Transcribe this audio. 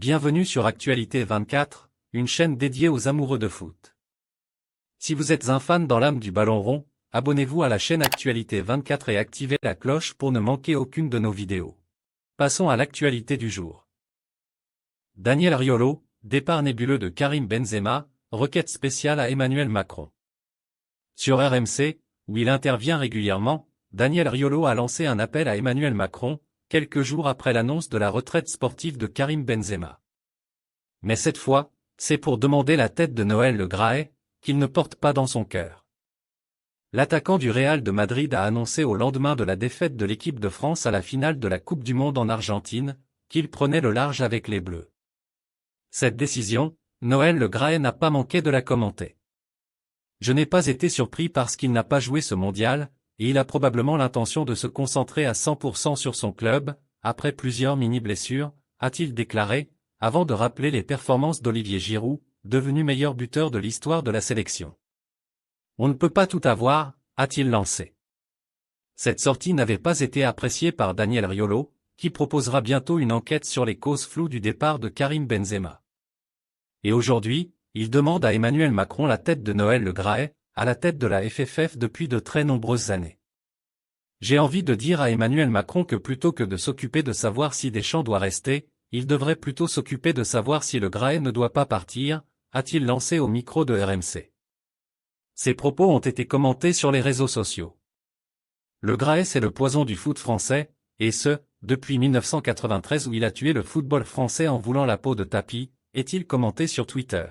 Bienvenue sur Actualité 24, une chaîne dédiée aux amoureux de foot. Si vous êtes un fan dans l'âme du ballon rond, abonnez-vous à la chaîne Actualité 24 et activez la cloche pour ne manquer aucune de nos vidéos. Passons à l'actualité du jour. Daniel Riolo, départ nébuleux de Karim Benzema, requête spéciale à Emmanuel Macron. Sur RMC, où il intervient régulièrement, Daniel Riolo a lancé un appel à Emmanuel Macron, quelques jours après l'annonce de la retraite sportive de Karim Benzema. Mais cette fois, c'est pour demander la tête de Noël Le Graët, qu'il ne porte pas dans son cœur. L'attaquant du Real de Madrid a annoncé au lendemain de la défaite de l'équipe de France à la finale de la Coupe du Monde en Argentine, qu'il prenait le large avec les Bleus. Cette décision, Noël Le Graët n'a pas manqué de la commenter. Je n'ai pas été surpris parce qu'il n'a pas joué ce mondial, et il a probablement l'intention de se concentrer à 100% sur son club, après plusieurs mini-blessures, a-t-il déclaré, avant de rappeler les performances d'Olivier Giroud, devenu meilleur buteur de l'histoire de la sélection. On ne peut pas tout avoir, a-t-il lancé. Cette sortie n'avait pas été appréciée par Daniel Riolo, qui proposera bientôt une enquête sur les causes floues du départ de Karim Benzema. Et aujourd'hui, il demande à Emmanuel Macron la tête de Noël Le Graët, à la tête de la FFF depuis de très nombreuses années. J'ai envie de dire à Emmanuel Macron que plutôt que de s'occuper de savoir si Deschamps doit rester, il devrait plutôt s'occuper de savoir si Le Graët ne doit pas partir, a-t-il lancé au micro de RMC. Ces propos ont été commentés sur les réseaux sociaux. Le Graët c'est le poison du foot français, et ce, depuis 1993 où il a tué le football français en voulant la peau de tapis, est-il commenté sur Twitter.